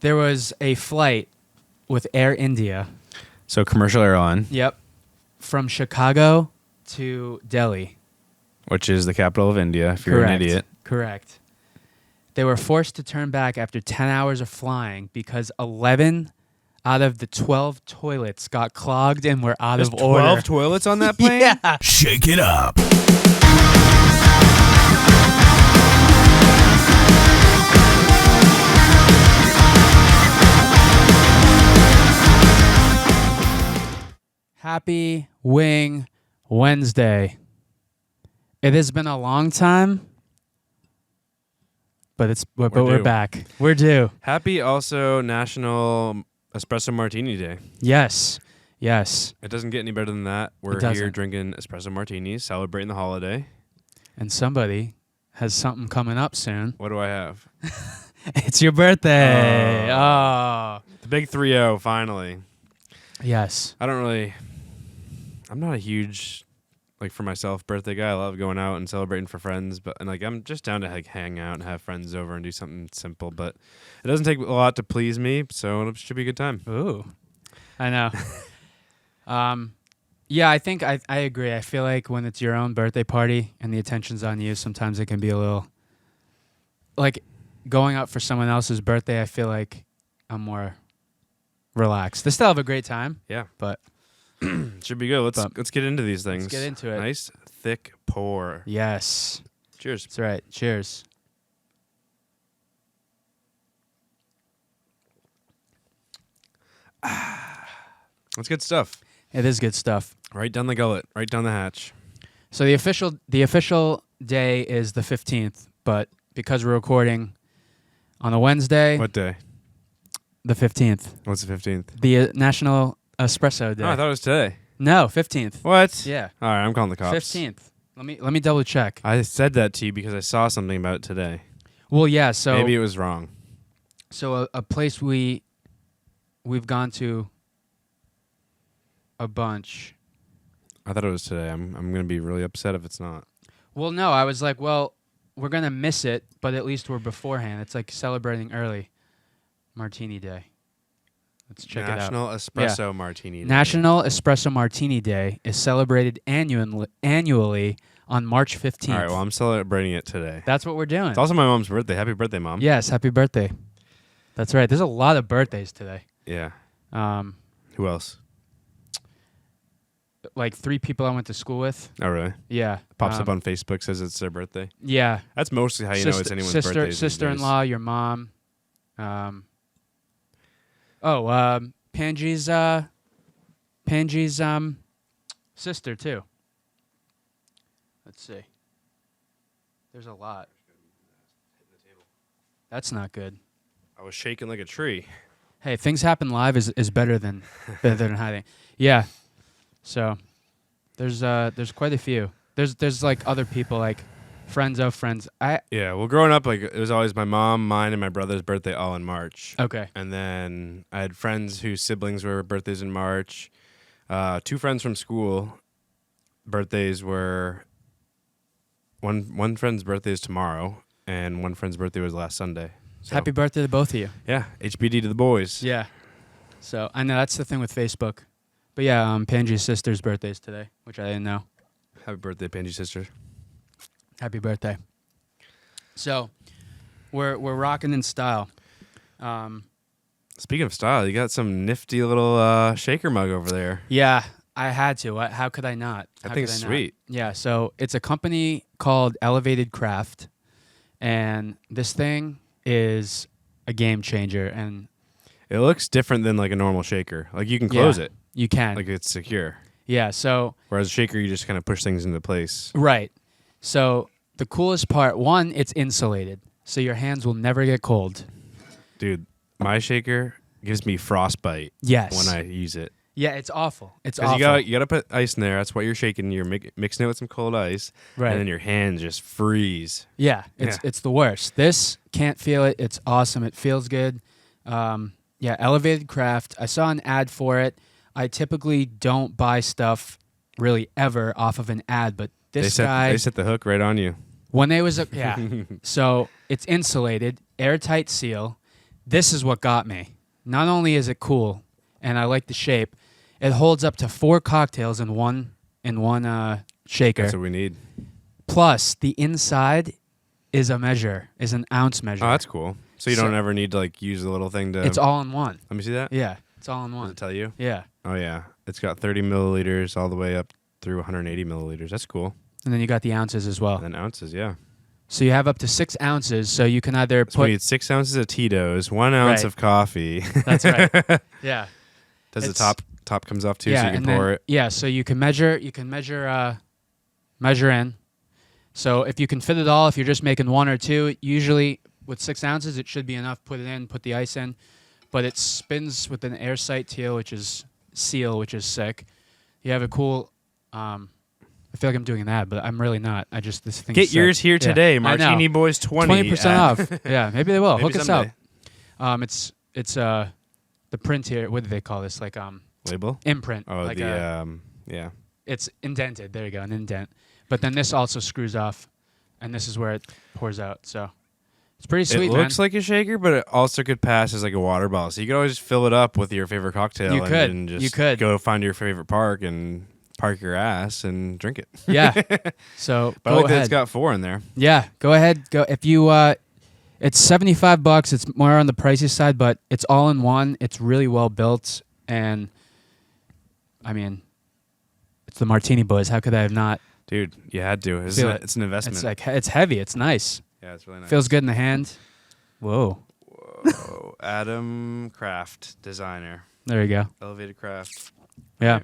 There was a flight with Air India. So commercial airline. Yep. From Chicago to Delhi. Which is the capital of India, if you're an idiot. Correct. They were forced to turn back after 10 hours of flying because 11 out of the 12 toilets got clogged and were out of order. 12 toilets on that plane? Yeah. Shake it up. Happy Wing Wednesday. It has been a long time, but we're back. We're due. Happy also National Espresso Martini Day. Yes. Yes. It doesn't get any better than that. We're here drinking espresso martinis, celebrating the holiday. And somebody has something coming up soon. What do I have? It's your birthday. Oh. The big 3-0, finally. Yes. I'm not a huge, for myself, birthday guy. I love going out and celebrating for friends, and I'm just down to hang out and have friends over and do something simple, but it doesn't take a lot to please me, so it should be a good time. Ooh. I know. Yeah, I think I agree. I feel like when it's your own birthday party and the attention's on you, sometimes it can be a little, going out for someone else's birthday, I feel like I'm more relaxed. They still have a great time. Yeah. But should be good. Let's get into these things. Let's get into it. Nice, thick pour. Yes. Cheers. That's right. Cheers. That's good stuff. It is good stuff. Right down the gullet, right down the hatch. So the official day is the 15th, but because we're recording on a Wednesday, What day? the 15th, What's the 15th? the National Espresso Day. Oh, I thought it was today. No, 15th. What? Yeah. All right, I'm calling the cops. 15th. Let me double check. I said that to you because I saw something about it today. Well, yeah, so Maybe it was wrong. So a place we've gone to a bunch. I thought it was today. I'm going to be really upset if it's not. Well, no, I was like, well, we're going to miss it, but at least we're beforehand. It's like celebrating early. Martini Day. Let's check it out. National Espresso Martini Day. National Espresso Martini Day is celebrated annually on March 15th. All right, well, I'm celebrating it today. That's what we're doing. It's also my mom's birthday. Happy birthday, Mom. Yes, happy birthday. That's right. There's a lot of birthdays today. Yeah. Um, Who else? Like 3 people I went to school with. Oh, really? Yeah. Pops up on Facebook, says it's their birthday. Yeah. That's mostly how you know it's anyone's birthday. Sister-in-law, your mom. Pangy's sister too. Let's see. There's a lot. That's not good. I was shaking like a tree. Hey, things happen live is better than hiding. Yeah. So there's quite a few. There's like other people like friends of friends. Yeah, well, growing up, it was always my mom, mine, and my brother's birthday all in March. Okay. And then I had friends whose siblings were birthdays in March. 2 friends from school, birthdays were one friend's birthday is tomorrow, and one friend's birthday was last Sunday. So, Happy birthday to both of you. Yeah, HBD to the boys. Yeah. So I know that's the thing with Facebook. But yeah, Pangy's sister's birthday is today, which I didn't know. Happy birthday, Pangy sister. Happy birthday. So we're rocking in style. Speaking of style, you got some nifty little shaker mug over there. Yeah, I had to. How could I not? I think it's sweet. Yeah, so it's a company called Elevated Craft, and this thing is a game changer. And it looks different than like a normal shaker. Like you can close it. You can. Like it's secure. Yeah, so... Whereas a shaker, you just kind of push things into place. Right. So the coolest part, one, it's insulated, so your hands will never get cold. Dude, my shaker gives me frostbite when I use it. Yeah, it's awful. It's awful. You gotta put ice in there. That's what you're shaking. You're mixing it with some cold ice, right? And then your hands just freeze. Yeah, it's the worst. This can't feel it. It's awesome. It feels good. Yeah, Elevated Craft. I saw an ad for it. I typically don't buy stuff really ever off of an ad, but they set the hook right on you. When they was so it's insulated, airtight seal. this is what got me. Not only is it cool, and I like the shape, it holds up to 4 cocktails in one shaker. That's what we need. Plus, the inside is an ounce measure. Oh, that's cool. So you don't ever need to like use the little thing to. It's all in one. Let me see that. Yeah, it's all in Does one. it tell you? Yeah. Oh yeah, it's got 30 milliliters all the way up through 180 milliliters. That's cool. And then you got the ounces as well. And then ounces, yeah. So you have up to 6 ounces. So you can either So we put. need 6 ounces of Tito's, 1 ounce Right. of coffee. That's right. Yeah. Does It's- the top comes off too, Yeah, so you can and pour then, it. Yeah, so you can measure. You can measure in. So if you can fit it all, if you're just making 1 or 2, usually with 6 ounces, it should be enough. Put it in, put the ice in, but it spins with an airtight seal, which is sick. You have a cool. I feel like I'm doing an ad, but I'm really not. This thing. Get yours here today, I know. Martini Boys 20% off. Yeah, maybe they will. Maybe Hook someday. us up. It's the print here. What do they call this? Like Label? imprint. Oh, like yeah. it's indented. There you go, an indent. But then this also screws off, and this is where it pours out. So it's pretty sweet, It looks like a shaker, but it also could pass as like a water bottle. So you could always fill it up with your favorite cocktail. You could. And just You could. go find your favorite park and park your ass and drink it. Yeah. So But I go like that ahead. it's got 4 in there. Yeah, go ahead. Go if you. It's $75. It's more on the pricey side, but it's all in one. It's really well built, and I mean, it's the Martini Boys. How could I have not? Dude, you had to. Feel it. It's an investment. It's like it's heavy. It's nice. yeah, it's really nice. Feels good in the hand. Whoa. Whoa. Adam Craft, designer. There you go. Elevated Craft. Yeah. Right.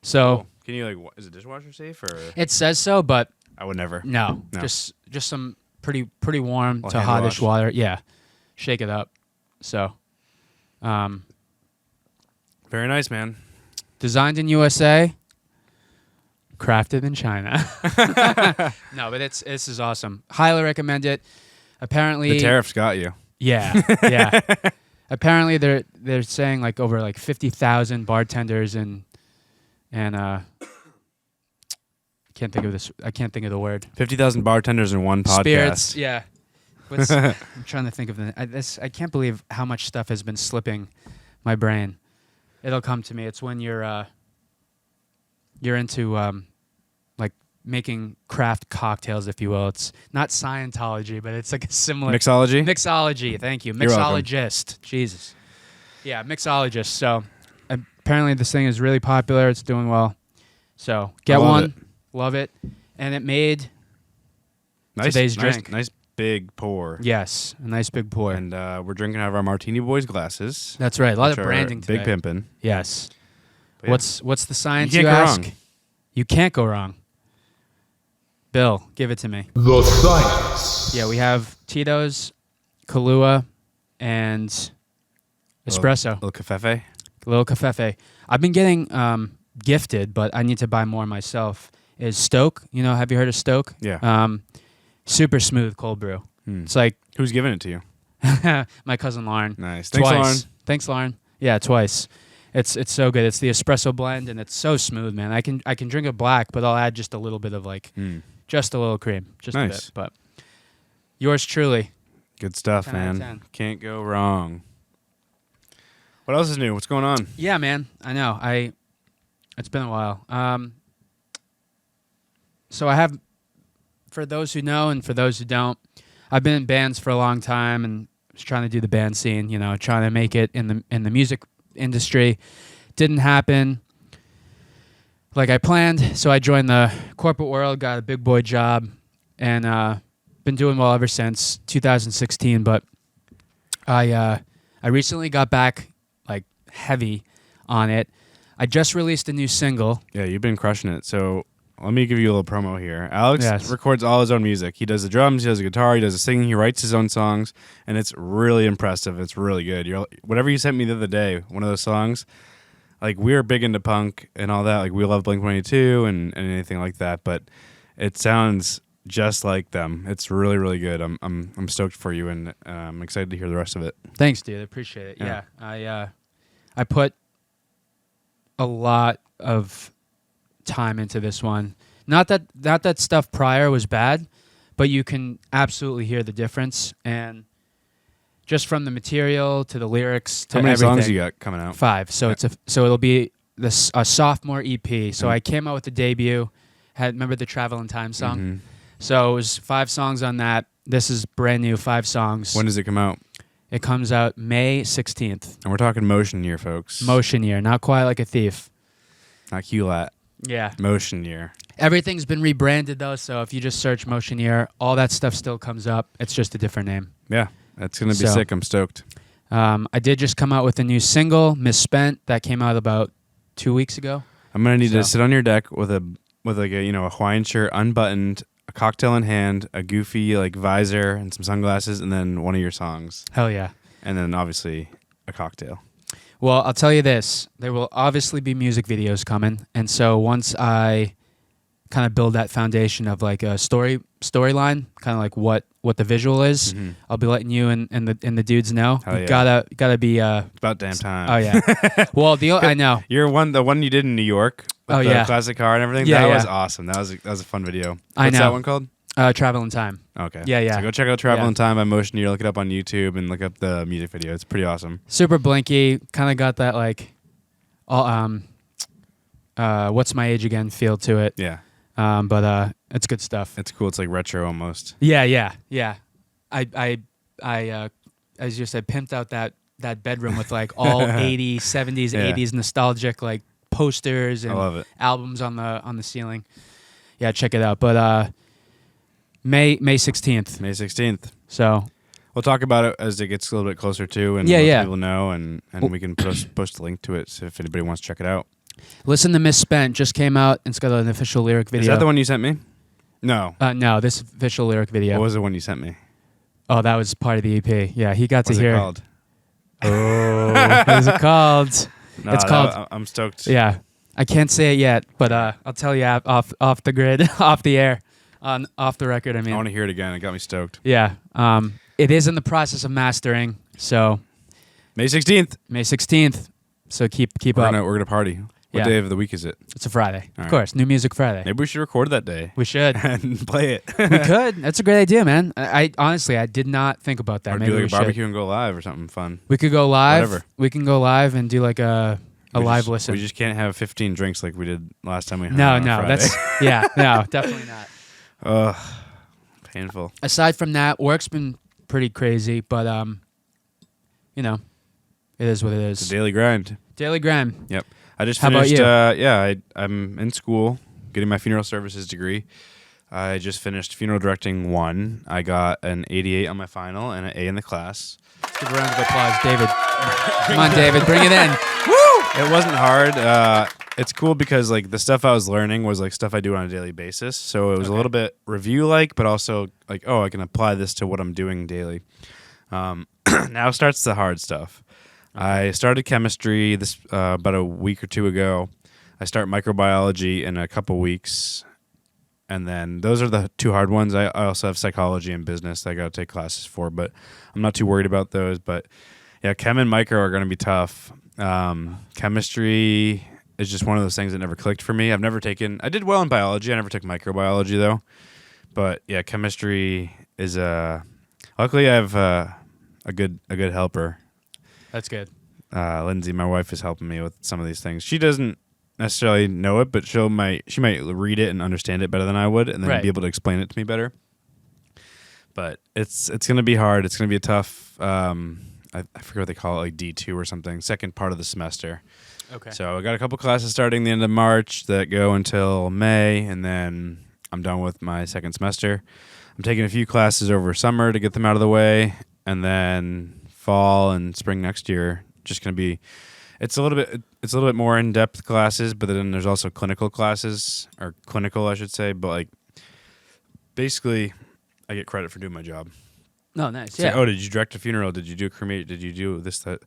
So Cool. Can you like? Is it dishwasher safe or? it says so, but I would never. no. No. Just some pretty warm Well, to hand hotish wash. water. Yeah. Shake it up. So, Very nice, man. designed in USA, crafted in China. No, but this is awesome. Highly recommend it. Apparently, The tariffs got you. yeah, yeah. Apparently, they're saying like over like 50,000 bartenders and can't think of this. I can't think of the word. 50,000 bartenders in one podcast. Spirits. Yeah. I'm trying to think of I can't believe how much stuff has been slipping my brain. It'll come to me. It's when you're into like making craft cocktails, if you will. It's not Scientology, but it's like a similar Mixology? mixology. Thank you, You're welcome. mixologist. Jesus, yeah, mixologist. So apparently this thing is really popular. It's doing well. So get love one, it. love it, and it made Nice, today's nice, drink. nice big pour. yes, a nice big pour. And we're drinking out of our Martini Boys glasses. That's right. A lot which of are branding today. Big pimpin'. Yes. But yeah. What's the science? You can't go ask? wrong. You can't go wrong. Bill, give it to me. The science. Yeah, we have Tito's, Kahlua, and espresso. Little cafefe. Little cafefe. I've been getting gifted, but I need to buy more myself. Is Stoke? You know, have you heard of Stoke? Yeah. Super smooth cold brew. Hmm. It's like Who's giving it to you? my cousin Lauren. Nice. Thanks, Twice. Lauren. Thanks, Lauren. Yeah, twice. It's so good. It's the espresso blend, and it's so smooth, man. I can drink it black, but I'll add just a little bit of like just a little cream, just a Nice. bit. But yours truly. Good stuff, 10 out of man. 10. Can't go wrong. What else is new? What's going on? Yeah, man. I know. It's been a while. So I have, for those who know and for those who don't, I've been in bands for a long time and was trying to do the band scene. You know, trying to make it in the music industry. Didn't happen like I planned. So I joined the corporate world, got a big boy job, and been doing well ever since 2016. But I recently got back like heavy on it. I just released a new single. Yeah, you've been crushing it. So let me give you a little promo here. Alex Yes. records all his own music. He does the drums, he does the guitar, he does the singing, he writes his own songs, and it's really impressive. It's really good. Whatever you sent me the other day, one of those songs, like we were big into punk and all that. Like we love Blink-182 and anything like that, but it sounds just like them. It's really, really good. I'm stoked for you, and I'm excited to hear the rest of it. Thanks, dude. I appreciate it. Yeah. Yeah. I put a lot of time into this one. Not that stuff prior was bad, but you can absolutely hear the difference. And just from the material to the lyrics to How many everything. songs you got coming out? 5. So it'll be a sophomore EP. So I came out with the debut. Remember the Travel in Time song? Mm-hmm. So it was 5 songs on that. This is brand new, 5 songs. When does it come out? It comes out May 16th. And we're talking Motion Year, folks. Motion Year, not quite like a thief. Not QLAT. Yeah. Motion Year. Everything's been rebranded though, so if you just search Motion Year, all that stuff still comes up. It's just a different name. Yeah, that's going to be So, sick. I'm stoked. I did just come out with a new single, Misspent, that came out about 2 weeks ago. I'm going to need to sit on your deck with a Hawaiian shirt, unbuttoned, a cocktail in hand, a goofy like visor and some sunglasses, and then one of your songs. Hell yeah. And then obviously a cocktail. Well, I'll tell you this. There will obviously be music videos coming. And so once I kind of build that foundation of like a storyline, kind of like what the visual is, I'll be letting you and the dudes know. Hell yeah. Gotta be It's about damn time. Oh yeah. Well, I know. The one you did in New York with the classic car and everything. Yeah, that yeah. was awesome. That was a fun video. I What's know. that one called? Travel in Time. Okay. Yeah. So go check out Travel Yeah. in Time by Motion Year. Look it up on YouTube and look up the music video. It's pretty awesome. Super blinky, kind of got that like what's my age again feel to it. Yeah. But it's good stuff. It's cool. It's like retro almost. Yeah. I as you said, pimped out that bedroom with like all 80s, 70s, Yeah. 80s nostalgic like posters I and love it. albums on the ceiling. Yeah, check it out. But May 16th. May 16th. So We'll talk about it as it gets a little bit closer to, and Yeah, let yeah. people know, and we can post a link to it so if anybody wants to check it out. listen to Misspent, just came out. It's got an official lyric video. Is that the one you sent me? No. No, this official lyric video. What was the one you sent me? Oh, that was part of the EP. Yeah, he got What's to hear. it called? Oh, what is it called? No, It's called. I'm stoked. Yeah, I can't say it yet, but I'll tell you off the grid, off the air, off the record. I mean, I want to hear it again. It got me stoked. yeah. It is in the process of mastering, so May 16th. May 16th. So keep We're up. gonna party. What Yeah. day of the week is it? It's a Friday, All of right. course. New Music Friday. Maybe we should record that day We should. and play it. We could. That's a great idea, man. I honestly, I did not think about that. Or Maybe do we like a should. barbecue and go live or something fun. We could go live. Whatever. We can go live and do like a live listen. We just can't have 15 drinks like we did last time we hung No, out on no, Friday. that's no, definitely not. Ugh, painful. Aside from that, work's been pretty crazy, but it is what it It's a is. daily grind. Daily grind. Yep. I just How about finished. you? I'm in school getting my funeral services degree. I just finished funeral directing 1. I got an 88 on my final and an A in the class. Let's give a round of applause, David. Come on, David, bring it in. It wasn't hard. It's cool because like the stuff I was learning was like stuff I do on a daily basis. So it was a little bit review like, but also like, oh, I can apply this to what I'm doing daily. Now starts the hard stuff. I started chemistry this about a week or 2 ago. I start microbiology in a couple weeks. And then those are the 2 hard ones. I also have psychology and business that I got to take classes for, but I'm not too worried about those. But yeah, chem and micro are going to be tough. Chemistry is just one of those things that never clicked for me. I did well in biology. I never took microbiology though. But yeah, chemistry is luckily I have a good helper. That's good. Lindsay, my wife, is helping me with some of these things. She doesn't necessarily know it, but she might read it and understand it better than I would, and then Right. be able to explain it to me better. But it's going to be hard. It's going to be a tough. I forget what they call it, like D2 or something. Second part of the semester. Okay. So I got a couple classes starting the end of March that go until May, and then I'm done with my second semester. I'm taking a few classes over summer to get them out of the way, and then fall and spring next year just going to be. It's a little bit more in-depth classes, but then there's also clinical classes, or clinical, I should say. But like, basically, I get credit for doing my job. No, nice. It's Yeah. like, oh, did you direct a funeral? Did you do a cremate? Did you do this, that?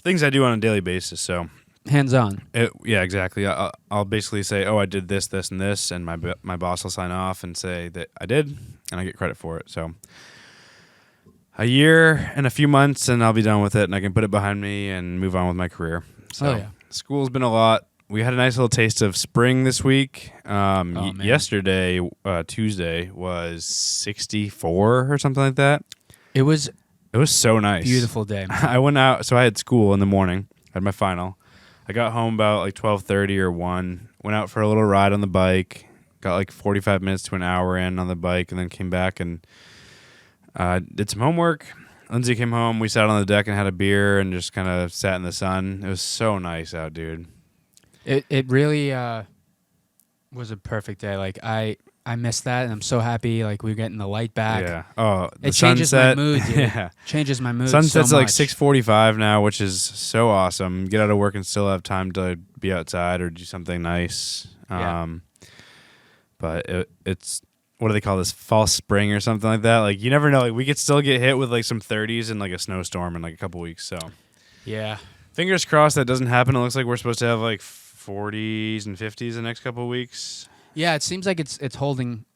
Things I do on a daily basis. So, Hands on. yeah, exactly. I'll basically say, oh, I did this, this, and this, and my boss will sign off and say that I did, and I get credit for it. So, a year and a few months, and I'll be done with it, and I can put it behind me and move on with my career. So, Oh, yeah. School's been a lot. We had a nice little taste of spring this week. Man. Yesterday, Tuesday, was 64 or something like that. It was It was so nice. Beautiful day, man. I went out, so I had school in the morning. I had my final. I got home about like 12:30 or 1. Went out for a little ride on the bike. Got like 45 minutes to an hour in on the bike, and then came back and did some homework. Lindsay came home. We sat on the deck and had a beer and just kind of sat in the sun. It was so nice out, dude. It really was a perfect day. Like I missed that, and I'm so happy. Like we're getting the light back. Yeah. Oh, the It changes sunset. my mood, dude. Yeah. Changes my mood. Sunset's so like much. 6:45 now, which is so awesome. Get out of work and still have time to be outside or do something nice. Yeah. But it's, what do they call this? False spring or something like that. Like you never know. Like we could still get hit with like some 30s and like a snowstorm in like a couple weeks. So Yeah. fingers crossed that doesn't happen. It looks like we're supposed to have like 40s and 50s the next couple weeks. Yeah. It seems like it's holding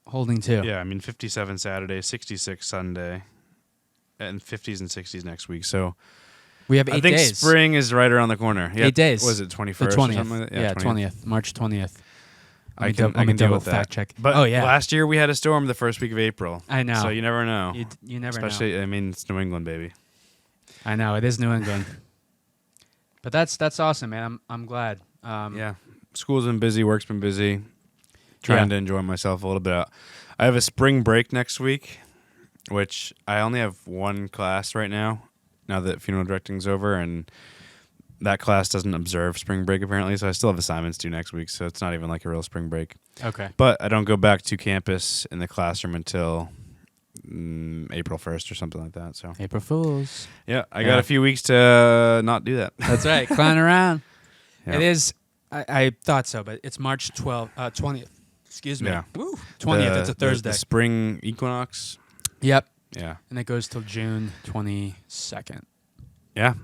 too. Yeah, I mean 57 Saturday, 66 Sunday, and 50s and 60s next week. So We have 8 I think days. spring is right around the corner. Yeah, 8 days. Was it 21st? The Or 20th. something like that? Yeah, 20th. 20th. March 20th. I can deal double with that. fact check. But oh yeah. last year we had a storm the first week of April. I know. So you never know. You never Especially, know. I mean, it's New England, baby. I know it is New England. But that's awesome, man. I'm glad. Yeah. School's been busy. Work's been busy. Trying to enjoy myself a little bit. I have a spring break next week, which I only have one class right now that funeral directing's over, and that class doesn't observe spring break apparently, so I still have assignments due next week, so it's not even like a real spring break. Okay. But I don't go back to campus in the classroom until April 1st or something like that. So April Fools. yeah, I got a few weeks to not do that. That's right. Clown around. Yeah. It is. I thought so, but it's March 20th. Excuse me. Yeah. Woo. 20th. It's a Thursday. The spring equinox. Yep. Yeah. And it goes till June 22nd. Yeah.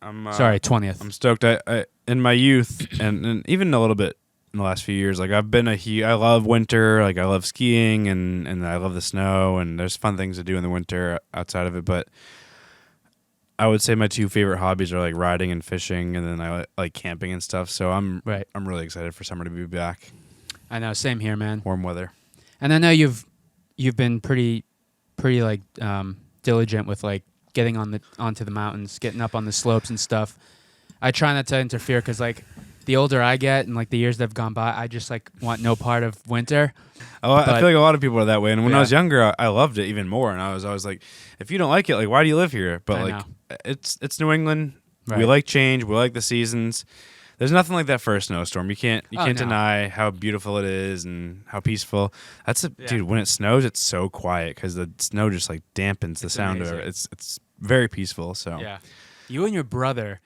Sorry, 20th. I'm stoked. I in my youth and even a little bit in the last few years, like I've been I love winter, like I love skiing and I love the snow, and there's fun things to do in the winter outside of it, but I would say my two favorite hobbies are like riding and fishing, and then I like camping and stuff. So I'm really excited for summer to be back. I know, same here, man. Warm weather. And I know you've been pretty like diligent with like getting onto the mountains, getting up on the slopes and stuff. I try not to interfere because like the older I get and like the years that have gone by, I just like want no part of winter. Oh, I feel like a lot of people are that way. And when I was Yeah. younger, I loved it even more. And I was always like, if you don't like it, like why do you live here? But I like know. it's New England. We Right. like change. We like the seasons. There's nothing like that first snowstorm. You can't no. deny how beautiful it is and how peaceful. Yeah. Dude. When it snows, it's so quiet because the snow just like dampens the sound of it. amazing. It's very peaceful. So Yeah. You and your brother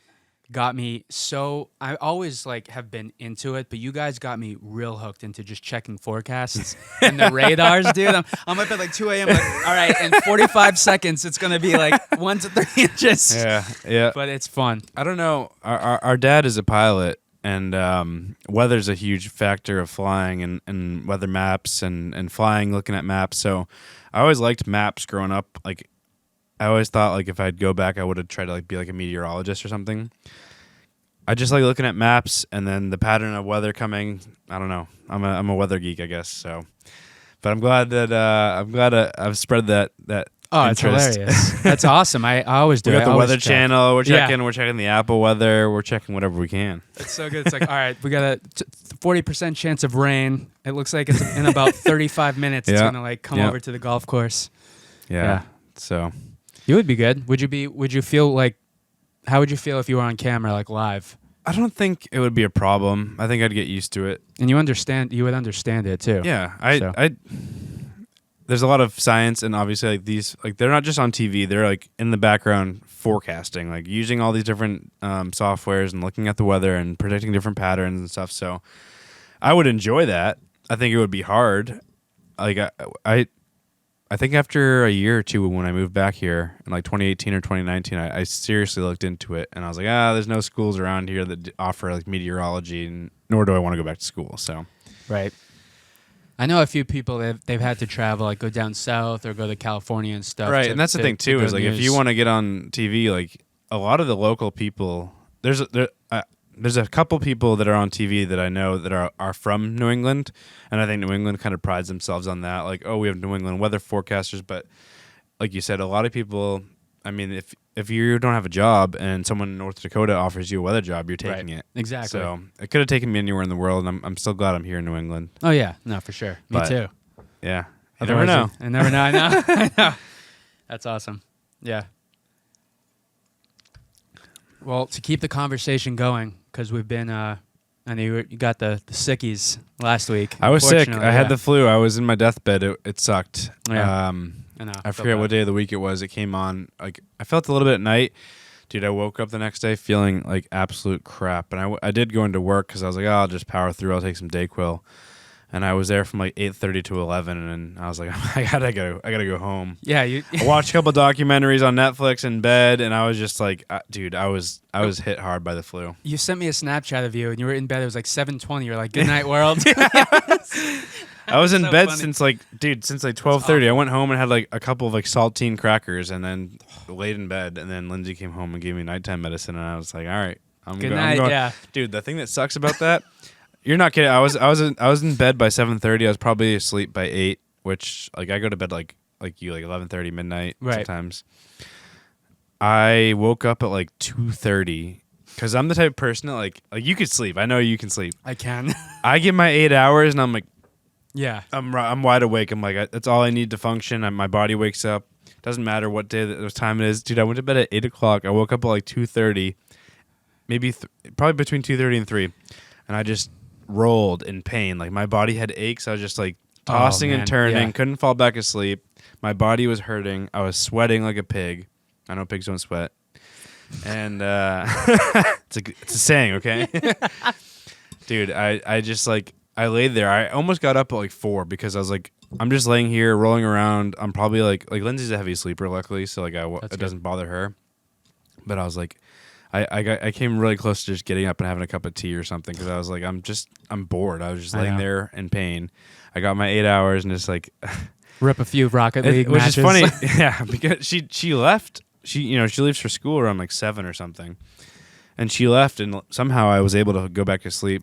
got me so I always like have been into it, but you guys got me real hooked into just checking forecasts and the radars, dude. I'm up at like 2 a.m. like, all right, in 45 seconds it's gonna be like 1 to 3 inches. yeah. But it's fun. I don't know. Our dad is a pilot, and weather's a huge factor of flying and weather maps and flying, looking at maps. So I always liked maps growing up. Like I always thought like if I'd go back, I would have tried to like be like a meteorologist or something. I just like looking at maps and then the pattern of weather coming. I don't know. I'm a weather geek, I guess. So, but I'm glad that I've spread that. Oh, interest. it's hilarious. That's awesome. I always do. We I got the always Weather check. Channel. We're Yeah. checking the Apple weather. We're checking whatever we can. It's so good. It's like, all right, we got a 40% chance of rain. It looks like it's in about 35 minutes. It's Yeah. gonna like come Yeah. over to the golf course. Yeah. So You would be good. Would you feel like? How would you feel if you were on camera, like live? I don't think it would be a problem. I think I'd get used to it. And you would understand it too. Yeah. So. There's a lot of science, and obviously like these, like they're not just on TV. They're like in the background forecasting, like using all these different softwares and looking at the weather and predicting different patterns and stuff. So I would enjoy that. I think it would be hard. Like I think after a year or two when I moved back here in like 2018 or 2019, I seriously looked into it, and I was like, there's no schools around here that offer like meteorology, and nor do I want to go back to school. So Right. I know a few people they've had to travel, like go down south or go to California and stuff. right, and that's the thing too is like if you want to get on TV, like a lot of the local people, there's a couple people that are on TV that I know that are from New England, and I think New England kind of prides themselves on that. Like, oh, we have New England weather forecasters, but like you said, a lot of people I mean, if you don't have a job and someone in North Dakota offers you a weather job, you're taking it. Exactly. So it could have taken me anywhere in the world, and I'm still glad I'm here in New England. Oh yeah, no, for sure. Me But, too. Yeah, you never know. I never know. I know. I know. That's awesome. Yeah. Well, to keep the conversation going, because we've been, I know you got the sickies last week. I was sick. Unfortunately, I had the flu. I was in my deathbed. It sucked. Yeah. I know. I forget what day of the week it was. It came on. Like I felt a little bit at night. Dude, I woke up the next day feeling like absolute crap. And I did go into work because I was like, oh, I'll just power through. I'll take some Dayquil. And I was there from like 8:30 to 11, and I was like, I gotta go home. Yeah, I watched a couple documentaries on Netflix in bed, and I was just like, dude, I was hit hard by the flu. You sent me a Snapchat of you, and you were in bed. It was like 7:20. You're like, "Good night, world." I was in so bed funny. since like 12:30. I went home and had like a couple of like saltine crackers, and then laid in bed. And then Lindsay came home and gave me nighttime medicine, and I was like, all right, Good night. going. Yeah. Dude, the thing that sucks about that. You're not kidding. I was in bed by 7:30. I was probably asleep by 8, which like I go to bed like you, like 11:30 midnight sometimes. I woke up at like 2:30 because I'm the type of person that like you could sleep. I know you can sleep. I can. I get my 8 hours and I'm like, Yeah. I'm wide awake. I'm like, that's all I need to function. My body wakes up. Doesn't matter what day what time it is, dude. I went to bed at 8 o'clock. I woke up at like 2:30, maybe probably between 2:30 and 3, and I just rolled in pain. Like my body had aches. I was just like tossing and turning. Yeah. Couldn't fall back asleep. My body was hurting. I was sweating like a pig. I know pigs don't sweat, and it's a saying, okay, dude. I just like I laid there. I almost got up at like 4 because I was like, I'm just laying here rolling around. I'm probably like Lindsay's a heavy sleeper, luckily, so like it doesn't bother her. But I was like, I came really close to just getting up and having a cup of tea or something because I was like, I'm bored. I was just laying there in pain. I got my 8 hours and just like Rip a few Rocket League which matches. is funny, yeah, because she left. She leaves for school around like 7 or something, and she left, and somehow I was able to go back to sleep.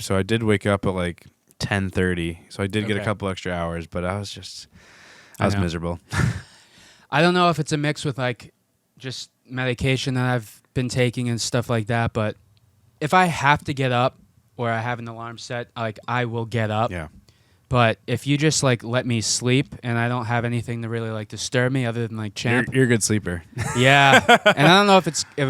So I did wake up at like 10:30. So I did get a couple extra hours, but I was miserable. I don't know if it's a mix with like just medication that I've been taking and stuff like that, but if I have to get up or I have an alarm set, like I will get up. Yeah. But if you just like let me sleep and I don't have anything to really like disturb me other than like champ. You're a good sleeper. Yeah. And I don't know if it's a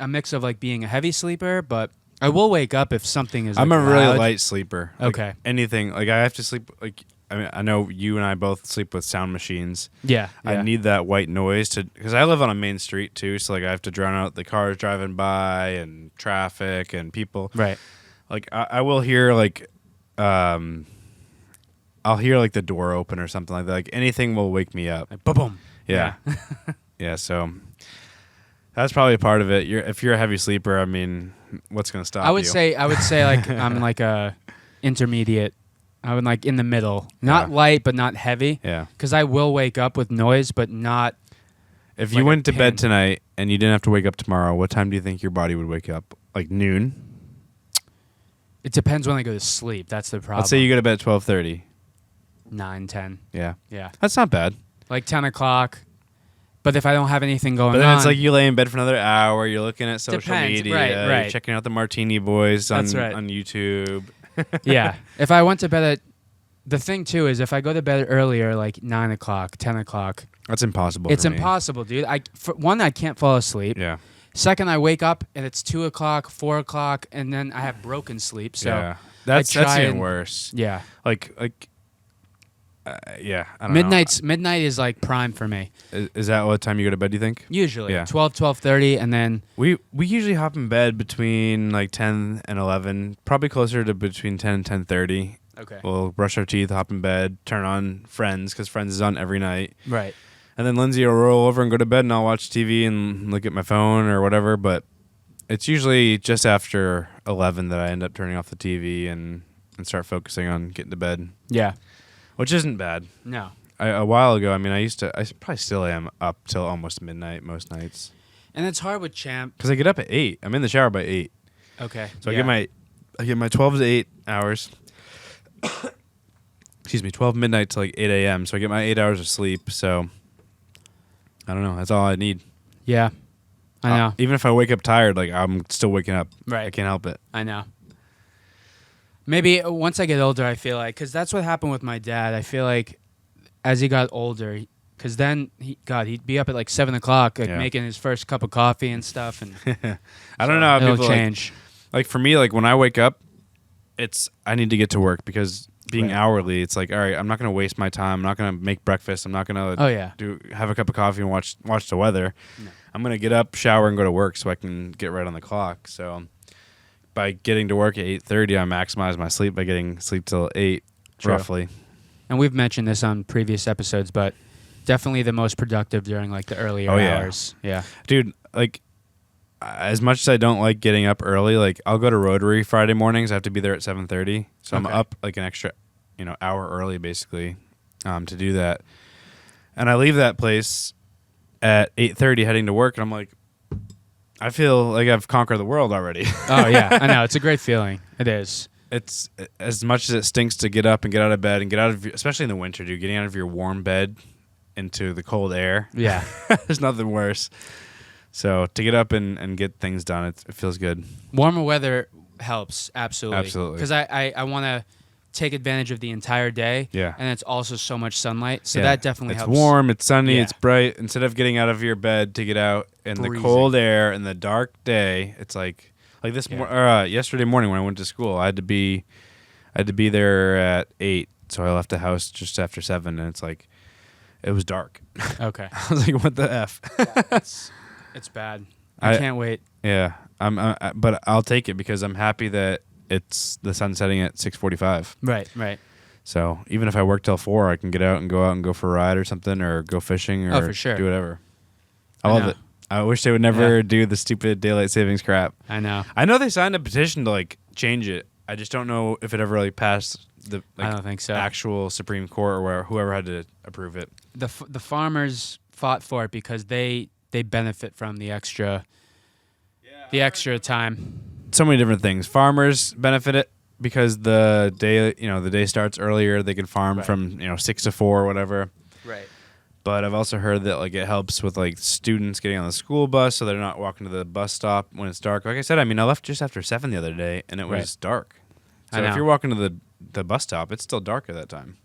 mix of like being a heavy sleeper, but I will wake up if something is like, I'm a really loud. light sleeper. Like, Okay. anything, like I have to sleep, like, I mean, I know you and I both sleep with sound machines. Yeah. I need that white noise because I live on a main street too, so like I have to drown out the cars driving by and traffic and people. Right. Like I will hear like, I'll hear like the door open or something like that. Like anything will wake me up. Like, boom. Yeah. Yeah. So that's probably a part of it. If you're a heavy sleeper, I mean, what's going to stop you? I would say like I'm like a intermediate. I would like in the middle, not light but not heavy. Yeah. Because I will wake up with noise, but not. If like you a went to bed pin. tonight and you didn't have to wake up tomorrow, what time do you think your body would wake up? Like noon? It depends when I go to sleep. That's the problem. Let's say you go to bed at 12:30. 9, 10. Yeah. Yeah. That's not bad. Like 10 o'clock. But if I don't have anything going But then on. it's like you lay in bed for another hour. You're looking at social Depends. media. Right. You're checking out the Martini Boys on That's right. on YouTube. Yeah. If I went to bed at. The thing, too, is if I go to bed earlier, like 9 o'clock, 10 o'clock. That's impossible. It's for me. impossible, dude. For one, I can't fall asleep. Yeah. Second, I wake up and it's 2 o'clock, 4 o'clock, and then I have broken sleep. So yeah. That's even worse. Yeah. Yeah. I don't know. Midnight is like prime for me. Is that what time you go to bed, do you think? Usually. Yeah. 12, 12:30, and then. We usually hop in bed between like 10 and 11, probably closer to between 10 and 10:30. Okay. We'll brush our teeth, hop in bed, turn on Friends because Friends is on every night. Right. And then Lindsay will roll over and go to bed, and I'll watch TV and look at my phone or whatever. But it's usually just after 11 that I end up turning off the TV and start focusing on getting to bed, Yeah. which isn't bad. No. A while ago, I mean, I probably still am up till almost midnight most nights. And it's hard with Champ. Because I get up at 8. I'm in the shower by 8. Okay. So I get my 12 to 8 hours. Excuse me, 12 midnight to like 8 a.m. So I get my 8 hours of sleep. So I don't know. That's all I need. Yeah, I know. Even if I wake up tired, like I'm still waking up. Right. I can't help it. I know. Maybe once I get older, I feel like, because that's what happened with my dad. I feel like as he got older, because then he'd be up at like 7 o'clock, like making his first cup of coffee and stuff, and I don't know how it'll people change. Like for me, like when I wake up, I need to get to work because being hourly, it's like, all right, I'm not going to waste my time. I'm not going to make breakfast. I'm not going to have a cup of coffee and watch the weather. No. I'm going to get up, shower, and go to work so I can get right on the clock. So by getting to work at 8:30, I maximize my sleep by getting sleep till 8, roughly. And we've mentioned this on previous episodes, but definitely the most productive during like the earlier hours. Yeah. Dude, like as much as I don't like getting up early, like I'll go to Rotary Friday mornings. I have to be there at 7:30. So I'm up like an extra, hour early basically to do that. And I leave that place at 8:30 heading to work, and I'm like, I feel like I've conquered the world already. Oh, yeah. I know. It's a great feeling. It is. It's as much as it stinks to get up and get out of bed and get out of, especially in the winter, dude, getting out of your warm bed into the cold air. Yeah. There's nothing worse. So to get up and get things done, it feels good. Warmer weather helps, absolutely. Absolutely. Because I want to take advantage of the entire day. Yeah. And it's also so much sunlight. So that definitely helps. It's warm, it's sunny, it's bright. Instead of getting out of your bed to get out in the cold air in the dark day, it's like this yesterday morning when I went to school, I had to be there at 8, so I left the house just after 7, and it's like it was dark. Okay. I was like, what the F? Yeah, it's bad. I can't wait. Yeah. But I'll take it because I'm happy that it's the sun setting at 6:45. Right. So even if I work till 4, I can get out and go for a ride or something, or go fishing, or for sure. do whatever. I love it. I wish they would never do the stupid daylight savings crap. I know. I know they signed a petition to like change it. I just don't know if it ever really passed the I don't think so. Actual Supreme Court or whoever had to approve it. The farmers fought for it because they benefit from the extra time. So many different things. Farmers benefit it because the day starts earlier. They can farm from 6 to 4 or whatever. Right. But I've also heard that like it helps with like students getting on the school bus, so they're not walking to the bus stop when it's dark. Like I said, I left just after 7 the other day, and it was dark. So if you're walking to the bus stop, it's still dark at that time.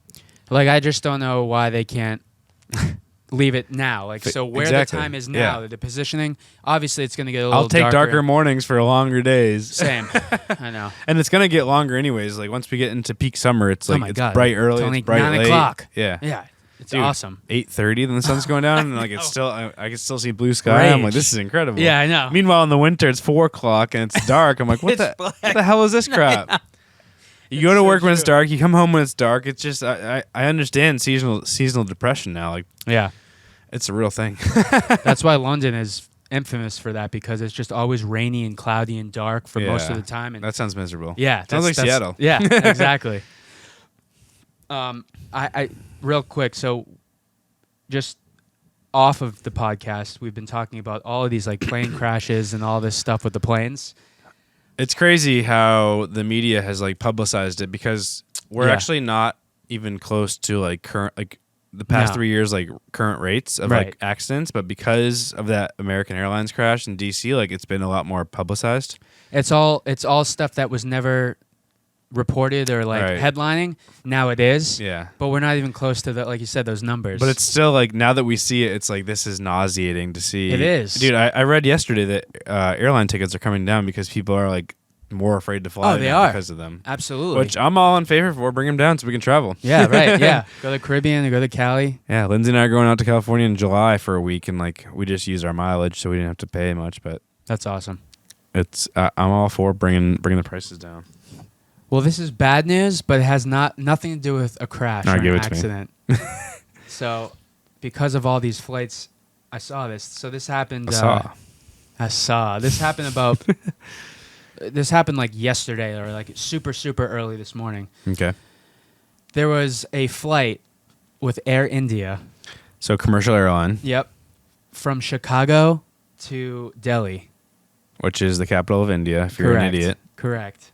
Like I just don't know why they can't leave it now. Like so, where the time is now, the positioning. Obviously, it's going to get a little. I'll take darker mornings for longer days. Same, I know. And it's going to get longer anyways. Like once we get into peak summer, it's like it's bright early, it's it's bright 9 late. o'clock. Yeah. It's awesome. 8:30, then the sun's going down, and like it's still, I can still see blue sky. I'm like, this is incredible. Yeah, I know. Meanwhile, in the winter, it's 4 o'clock and it's dark. I'm like, what the hell is this crap? You go to work when it's dark. You come home when it's dark. It's just, I understand seasonal depression now. Like, yeah, it's a real thing. That's why London is infamous for that, because it's just always rainy and cloudy and dark for most of the time. And that sounds miserable. Yeah, sounds like Seattle. Yeah, exactly. I real quick, so just off of the podcast, we've been talking about all of these like plane crashes and all this stuff with the planes. It's crazy how the media has like publicized it, because we're actually not even close to like current, like the past 3 years, like current rates of like accidents, but because of that American Airlines crash in DC, like it's been a lot more publicized. It's all stuff that was never reported or like headlining. Now it is. Yeah. But we're not even close to like you said, those numbers. But it's still like, now that we see it, it's like, this is nauseating to see. It is. Dude, I read yesterday that airline tickets are coming down because people are like more afraid to fly because of them. Absolutely. Which I'm all in favor for. Bring them down so we can travel. Yeah, right. Yeah. Go to the Caribbean and go to Cali. Yeah, Lindsay and I are going out to California in July for a week, and like we just used our mileage, so we didn't have to pay much. But that's awesome. It's I'm all for bringing the prices down. Well, this is bad news, but it has nothing to do with a crash or an accident. So, because of all these flights, I saw this. So this happened. I saw. This happened about. This happened like yesterday, or like super early this morning. Okay. There was a flight with Air India. So commercial airline. Yep. From Chicago to Delhi, which is the capital of India. If you're an idiot. Correct.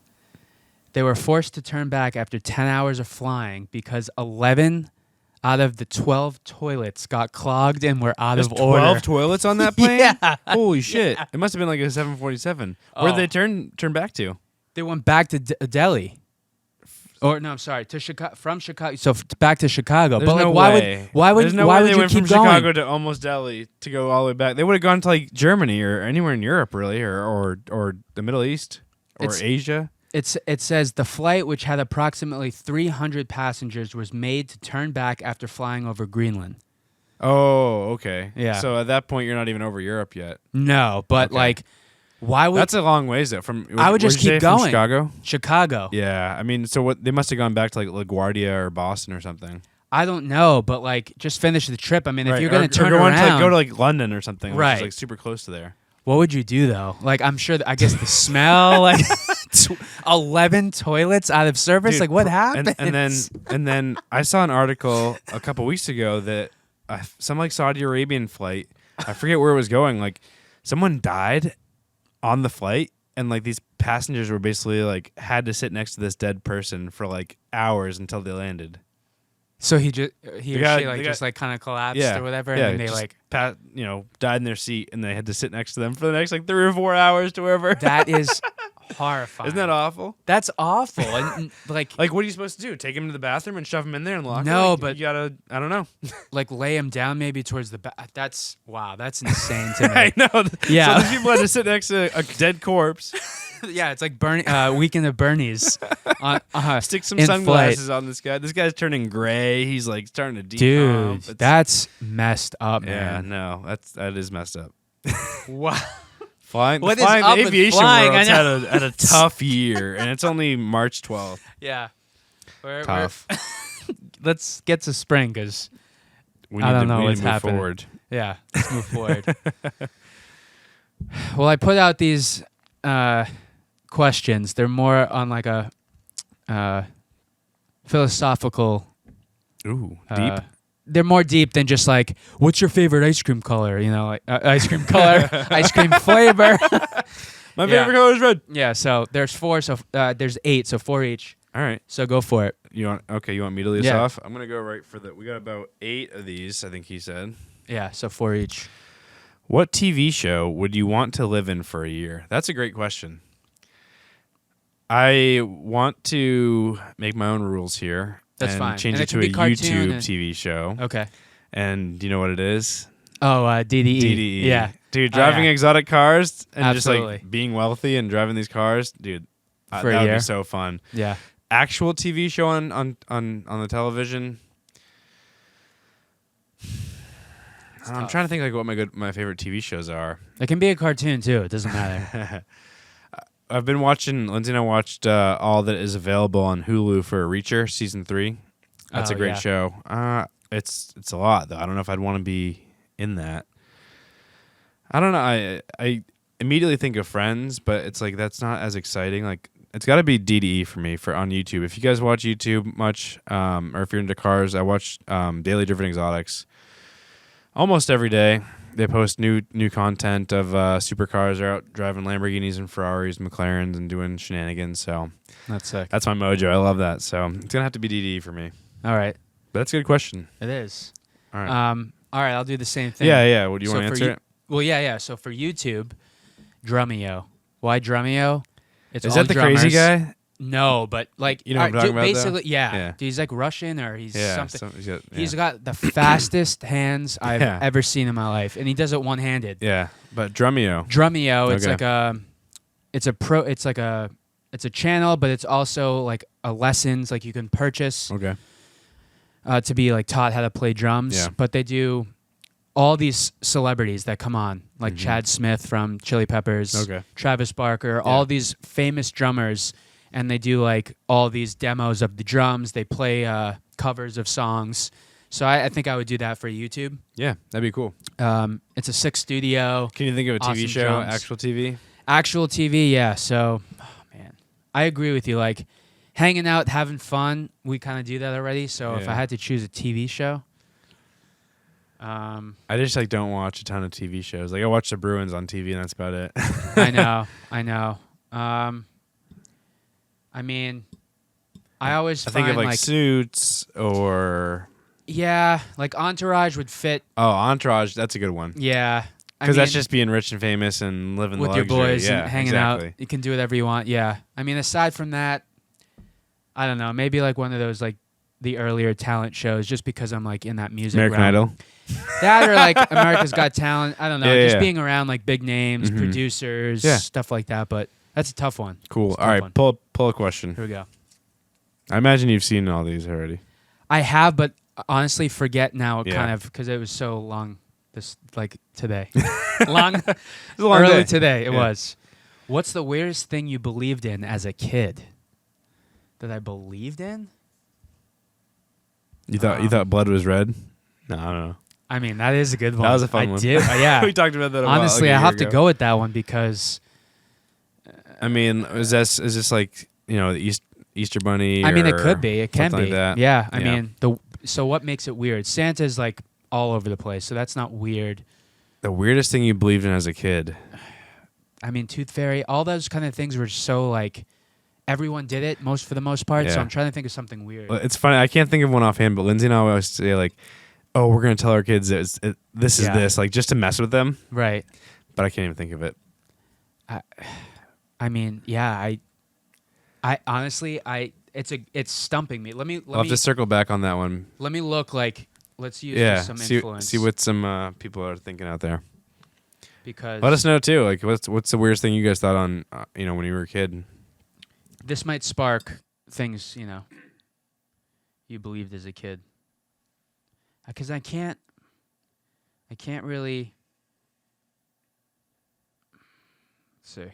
They were forced to turn back after 10 hours of flying because 11 out of the 12 toilets got clogged and were out There's of order. 12 toilets on that plane? Yeah. Holy shit. It must have been like a 747. Where'd Oh. they turn back to? They went back to Delhi. Or no, I'm sorry, to Chicago, from Chicago. So back to Chicago. There's but like, no why way. would There's no why way would they you went keep from going? Chicago to almost Delhi to go all the way back. They would have gone to like Germany or anywhere in Europe, really, or the Middle East or Asia. It says the flight, which had approximately 300 passengers, was made to turn back after flying over Greenland. Oh, okay. Yeah. So at that point, you're not even over Europe yet. No, but Okay. like, why would That's a long ways though. From I would just what'd you keep say, from going. Chicago. Chicago? Yeah, I mean, so what? They must have gone back to like LaGuardia or Boston or something. I don't know, but like, just finish the trip. I mean, if you're gonna turn or around, go to like London or something, which Right. is like super close to there. what would you do though? Like, I'm sure. I guess the smell, like 11 toilets out of service. Dude, like, what happened? And then I saw an article a couple weeks ago that some like Saudi Arabian flight, I forget where it was going, like someone died on the flight, and like these passengers were basically like had to sit next to this dead person for like hours until they landed. So he The or guy- she the like guy- just like kind of collapsed Yeah, or whatever, yeah, and then they just like died in their seat, and they had to sit next to them for the next like 3 or 4 hours to wherever. that is horrifying. Isn't that awful? That's awful. And like Like, what are you supposed to do? Take him to the bathroom and shove him in there and lock him? No, Like, but- you gotta. I don't know. like lay him down maybe towards the back. That's wow. That's insane to me. I know. Yeah. So these people had to sit next to a dead corpse, Yeah, it's like Weekend of Bernie's. stick some in sunglasses on this guy. This guy's turning gray. He's like starting to decomp. Dude, It's- that's messed up, yeah, man. no, that is messed up. Wow. Flying, What is flying up the with aviation flying? world's I know. had a tough year, and it's only March 12th. Yeah. Tough. Let's get to spring because We I need don't to, know we need what's to move happening. forward. yeah, let's move forward. Well, I put out these questions. They're more on like a philosophical. Ooh, deep. They're more deep than just like, what's your favorite ice cream color? You know, like ice cream color, ice cream flavor. My yeah. favorite color is red. Yeah. So there's 4. So there's 8. So 4 each. All right. So go for it. You want me to lead us Yeah. off? I'm gonna go right for the. We got about 8 of these. I think he said. Yeah. So 4 each. What TV show would you want to live in for a year? That's a great question. I want to make my own rules here. That's and fine. Change And it it can to a be cartoon YouTube and- TV show. Okay. And do you know what it is? Oh, DDE. DDE. Yeah. Dude, Oh, driving yeah. exotic cars and Absolutely. just like being wealthy and driving these cars, dude. For a that would year. be so fun. Yeah. Actual TV show on the television. I'm trying to think like what my favorite TV shows are. It can be a cartoon too. It doesn't matter. I've been watching. Lindsay and I watched all that is available on Hulu for Reacher season 3. That's a Oh, great yeah. show. It's a lot though. I don't know if I'd want to be in that. I don't know. I immediately think of Friends, but it's like that's not as exciting. Like it's got to be DDE for me for on YouTube. If you guys watch YouTube much, or if you're into cars, I watch Daily Driven Exotics almost every day. They post new content of supercars are out driving Lamborghinis and Ferraris, McLarens, and doing shenanigans. So That's sick. that's my mojo. I love that. So it's gonna have to be DDE for me. All right. But that's a good question. It is. All right. All right. I'll do the same thing. Yeah. What do you So want to for answer you- it? Well, yeah. So for YouTube, Drumeo. Why Drumeo? It's Is all that the drummers. crazy guy? No, but like You know what I'm talking about, though? basically, yeah. Yeah. He's like Russian or he's something. He's yeah. got the fastest hands I've Yeah. ever seen in my life, and he does it one-handed. Yeah, but Drumeo. Drumeo, it's Okay. like it's a channel, but it's also like a lessons like you can purchase Okay. to be like taught how to play drums. Yeah. But they do all these celebrities that come on, like Chad Smith from Chili Peppers, Okay. Travis Barker, Yeah. all these famous drummers, and they do like all these demos of the drums. They play covers of songs. So I think I would do that for YouTube. Yeah, that'd be cool. It's a 6 studio. Can you think of a TV Awesome show, drums. actual TV? Actual TV, yeah. So, man, I agree with you. Like, hanging out, having fun, we kind of do that already. So if Yeah. I had to choose a TV show, I just like don't watch a ton of TV shows. Like I watch the Bruins on TV, and that's about it. I know. I mean, I always I find think of like Suits or Yeah, like Entourage would fit. Oh, Entourage, that's a good one. Yeah. Because that's just being rich and famous and living with the your luxury. boys Yeah, and hanging exactly. out. You can do whatever you want. Yeah. I mean, aside from that, I don't know. Maybe like one of those like the earlier talent shows, just because I'm like in that music. American realm. Idol. That or like America's Got Talent. I don't know. Yeah, just yeah. being around like big names, Mhm. producers, Yeah. stuff like that. But that's a tough one. Cool. It's a All tough right, one. pull a question. Here we go. I imagine you've seen all these already. I have, but honestly, forget now. Yeah. Kind of because it was so long. This like today, long, It's a long early day. today. It Yeah. was. What's the weirdest thing you believed in as a kid? That I believed in? You thought blood was red? No, I don't know. I mean, that is a good one. That was a fun I one. did. Yeah. We talked about that. Honestly, a I year have to ago. go with that one because I mean, is this like the Easter Bunny? I mean, it or could be. It can something be. like that? Yeah. I Yeah. mean, so what makes it weird? Santa's like all over the place, so that's not weird. The weirdest thing you believed in as a kid. I mean, Tooth Fairy, all those kind of things were so like everyone did it for the most part. So Yeah. I'm trying to think of something weird. Well, it's funny. I can't think of one offhand, but Lindsay and I always say like, "Oh, we're gonna tell our kids this is Yeah. this," like just to mess with them. Right. But I can't even think of it. I mean, yeah. I honestly, it's stumping me. Let I'll have me to circle back on that one. let me look like. Let's use Yeah, just some influence. see what some people are thinking out there. because Let us know too. Like, what's the weirdest thing you guys thought on when you were a kid? this might spark things you believed as a kid. Because I can't really. Let's see.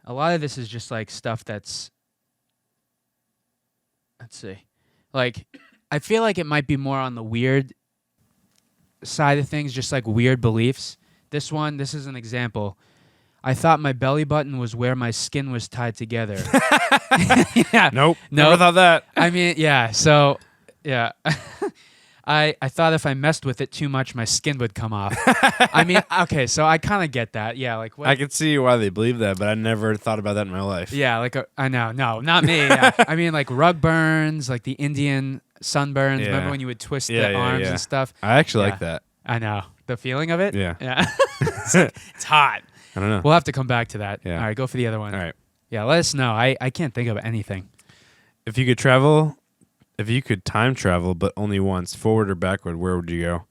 A lot of this is just like stuff that's. Let's see. Like, I feel like it might be more on the weird side of things, just like weird beliefs. This is an example. I thought my belly button was where my skin was tied together. Yeah. Nope. No. Never thought that. I mean, yeah. So, yeah. I thought if I messed with it too much, my skin would come off. I mean, okay, so I kind of get that. Yeah, like what? I could see why they believe that, but I never thought about that in my life. Yeah, like I know, no, not me. Yeah. I mean, like rug burns, like the Indian sunburns. Yeah. Remember when you would twist Yeah, the yeah, arms yeah. and stuff? I actually Yeah. like that. I know the feeling of it. Yeah. Yeah. It's hot. I don't know. We'll have to come back to that. Yeah. All right, go for the other one. All right. Yeah, let us know. I can't think of anything. If you could time travel, but only once, forward or backward, where would you go?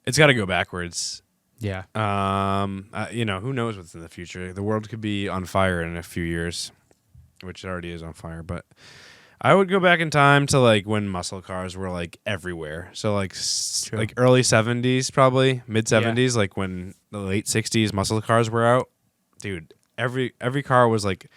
It's got to go backwards. Yeah. Who knows what's in the future? The world could be on fire in a few years, which it already is on fire. But I would go back in time to like when muscle cars were like everywhere. So like True. like early 70s, probably mid 70s, like when the late 60s muscle cars were out. Dude, every car was like.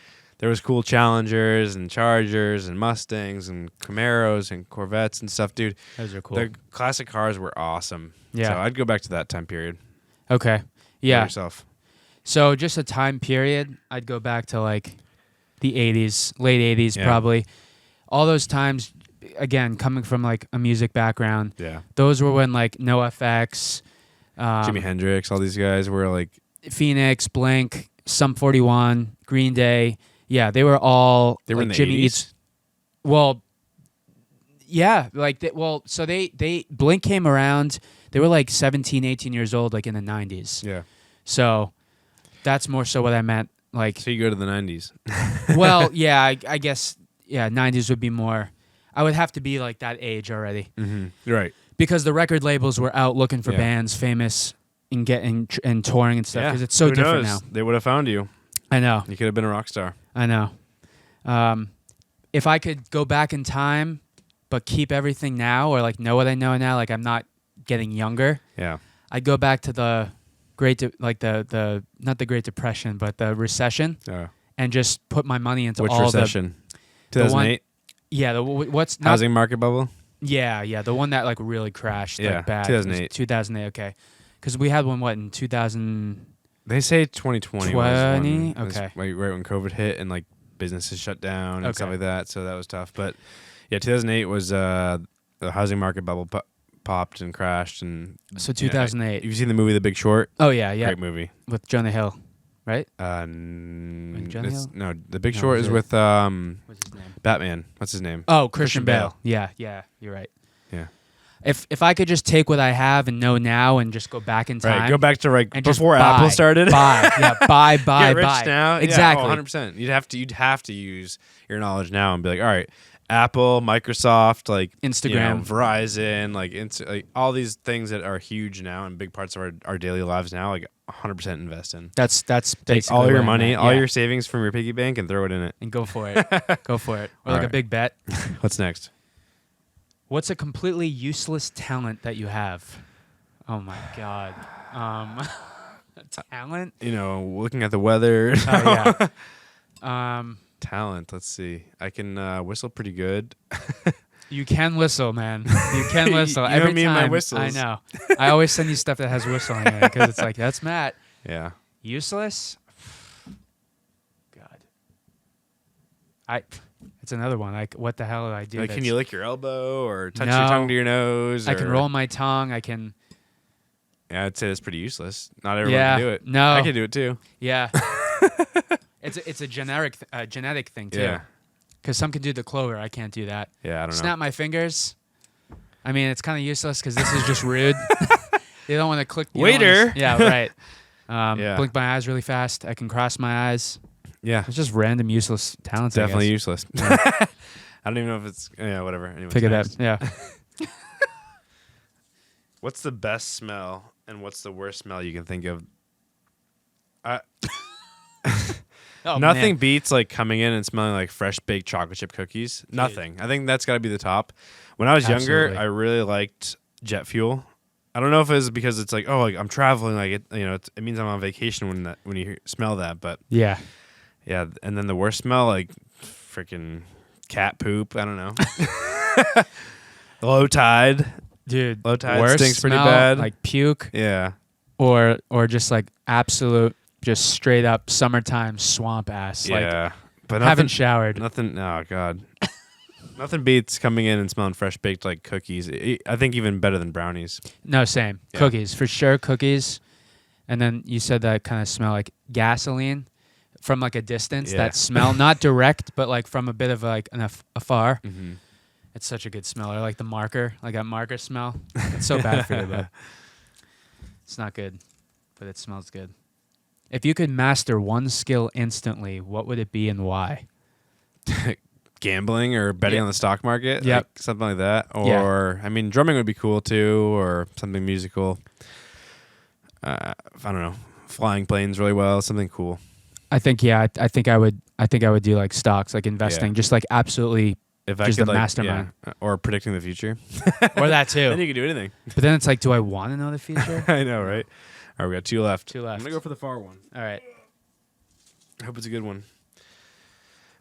There was cool Challengers and Chargers and Mustangs and Camaros and Corvettes and stuff, dude. Those are cool. The classic cars were awesome. Yeah. So I'd go back to that time period. Okay. How Yeah. about yourself. So just a time period, I'd go back to like the 80s, late 80s Yeah. probably. All those times, again, coming from like a music background, Yeah. those were when like NoFX, Jimi Hendrix, all these guys were like, Phoenix, Blink, Sum 41, Green Day. Yeah, they were all they were like in the Jimmy 80s. Eats. Well, yeah, like so they Blink came around. They were like 17, 18 years old, like in the 90s. Yeah. So that's more so what I meant. Like, So you go to the 90s. well, yeah, I guess, yeah, 90s would be more. I would have to be like that age already Mm-hmm. Right. because the record labels were out looking for Yeah. bands famous and getting and touring and stuff because it's so Who different knows? now. They would have found you. I know. You could have been a rock star. I know. If I could go back in time, but keep everything now, or like know what I know now, like I'm not getting younger, Yeah. I'd go back to the the not the Great Depression, but the recession, Yeah. and just put my money into Which all recession? the one- 2008? what's not Housing market bubble? yeah the one that like really crashed Yeah, like bad 2008. 2008 okay, because we had one in 2000. They say 2020 was 20? when, Okay. right when COVID hit and like businesses shut down and stuff Okay. like that. So that was tough. But yeah, 2008 was the housing market bubble popped and crashed. And So 2008. You've seen the movie The Big Short? Oh yeah Great movie. with Jonah Hill. right? It's, Hill? no, The Big No, Short was is it- with What's his name? Batman. What's his name? Oh, Christian Bale. Bale. Yeah, you're right. Yeah. If I could just take what I have and know now and just go back in time. Right. Go back to like and just before buy, Apple started. buy, buy, Get rich buy. now. Exactly. Yeah, 100%. You'd have to use your knowledge now and be like, all right, Apple, Microsoft, like Instagram. Verizon, like all these things that are huge now and big parts of our daily lives now, like 100% invest in. That's Take basically all your what I money, meant, all yeah. your savings from your piggy bank and throw it in it. And go for it. Go for it. Or All like a right. big bet. What's next? What's a completely useless talent that you have? Oh my God. Talent? Looking at the weather. Oh yeah. Talent. Let's see. I can whistle pretty good. You can whistle, man. You can whistle. You know Every me and time. my whistles. I know. I always send you stuff that has whistling in it because it's like, that's Matt. Yeah. Useless? God. It's another one. Like, what the hell do I do? Like, can you lick your elbow or touch No. your tongue to your nose? I can roll my tongue. I can. Yeah, I'd say that's pretty useless. Not everyone Yeah. can do it. No. I can do it too. Yeah. It's a genetic thing too. Yeah. Because some can do the clover. I can't do that. Yeah, I don't know. Snap my fingers. I mean, it's kind of useless because this is just rude. They don't want to click. you don't Waiter. wanna yeah, right. Yeah. Blink my eyes really fast. I can cross my eyes. Yeah. It's just random useless talents. Definitely I guess. useless. I don't even know if it's whatever. Anyways, Figure next. that. Yeah. What's the best smell and what's the worst smell you can think of? Oh, Nothing man. beats like coming in and smelling like fresh baked chocolate chip cookies. Nothing. I think that's got to be the top. When I was younger, Absolutely. I really liked jet fuel. I don't know if it was because it's like, oh, like I'm traveling, like it means I'm on vacation when you smell that. But Yeah. yeah, and then the worst smell, like freaking cat poop. I don't know. Low tide. Dude. Low tide worst stinks pretty smell, bad. Like puke Yeah. or just like absolute, just straight up summertime swamp ass. Like, Yeah. But haven't nothing, showered. nothing. Oh God. Nothing beats coming in and smelling fresh baked like cookies. I think even better than brownies. No, same. Yeah. Cookies, for sure, cookies. And then you said that kind of smell like gasoline from like a distance. Yeah. That smell, not direct, but like from a bit of like afar. Mm-hmm. It's such a good smell. I like the marker, like that marker smell. It's so bad for you, but it's not good. But it smells good. If you could master one skill instantly, what would it be and why? Gambling or betting Yeah. on the stock market, Yep. like something like that. Yeah. Or I mean, drumming would be cool too, or something musical. I don't know, flying planes really well, something cool. I think I think I would do like stocks, like investing, Yeah. just like absolutely, If I just could the like, mastermind. or predicting the future, or that then too. you could do anything. But then it's like, do I want to know the future? I know, right? All right, we got two left. Two left. I'm gonna go for the far one. All right. I hope it's a good one.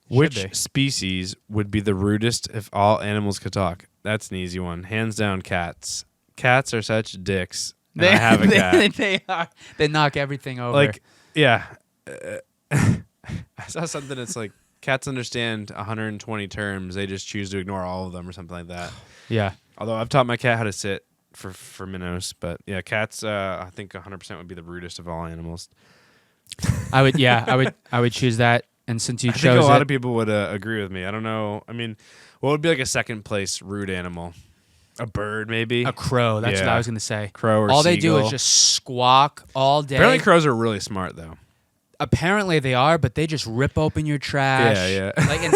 Should Which be. species would be the rudest if all animals could talk? That's an easy one. Hands down, cats. Cats are such dicks. And I have a cat. They are. They knock everything over. Like, yeah. I saw something that's like, cats understand 120 terms. They just choose to ignore all of them or something like that. yeah. Although I've taught my cat how to sit for minnows. But yeah, cats, I think 100% would be the rudest of all animals. I would. Yeah. I would choose that. And since you I think chose a lot it, of people would agree with me. I don't know. I mean, what would be like a second place rude animal? A bird, maybe? a crow. That's what Yeah. I was gonna say. Crow or All they do is seagull. just squawk all day. Apparently crows are really smart, though. Apparently they are, but they just rip open your trash. Yeah, yeah. Like in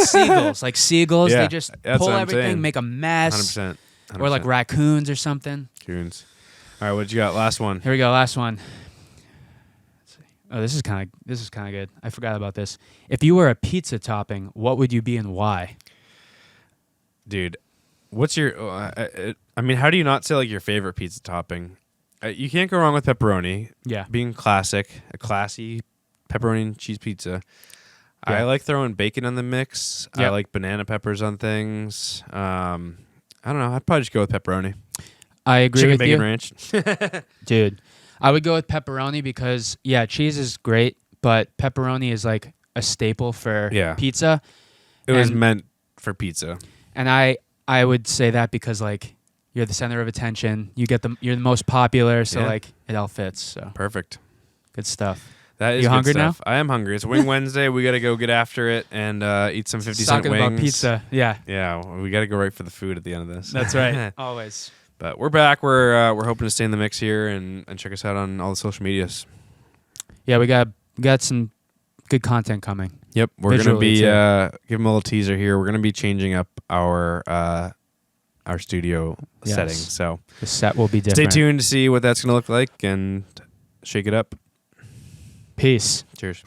seagulls, Yeah, they just that's pull what I'm everything, saying. make a mess. 100%. Or like raccoons or something. Coons. All right, what you got? Last one. Here we go, last one. Let's see. Oh, this is kind of good. I forgot about this. If you were a pizza topping, what would you be and why? Dude, what's your... I mean, how do you not say like your favorite pizza topping? You can't go wrong with pepperoni. Yeah. Being classic, a classy pepperoni and cheese pizza. Yeah. I like throwing bacon on the mix. I Yep. like banana peppers on things. I don't know. I'd probably just go with pepperoni. I agree Chicken with bacon you. ranch. Dude, I would go with pepperoni because, yeah, cheese is great, but pepperoni is like a staple for Yeah. pizza. It was And- meant for pizza. And I would say that because, like, you're the center of attention. You're the most popular, so, Yeah. like, it all fits. So, Perfect. good stuff. That is You good hungry now? stuff. I am hungry. It's Wing Wednesday. We got to go get after it and eat some 50 cent Talking wings. about pizza. Yeah, Yeah, we got to go right for the food at the end of this. that's right. Always. But we're back. We're hoping to stay in the mix here and check us out on all the social medias. Yeah, we got some good content coming. Yep, we're gonna Visually, be too. give them a little teaser here. We're gonna be changing up our studio Yes. setting. So The set will be stay different. tuned to see what that's gonna look like and shake it up. Peace. Cheers.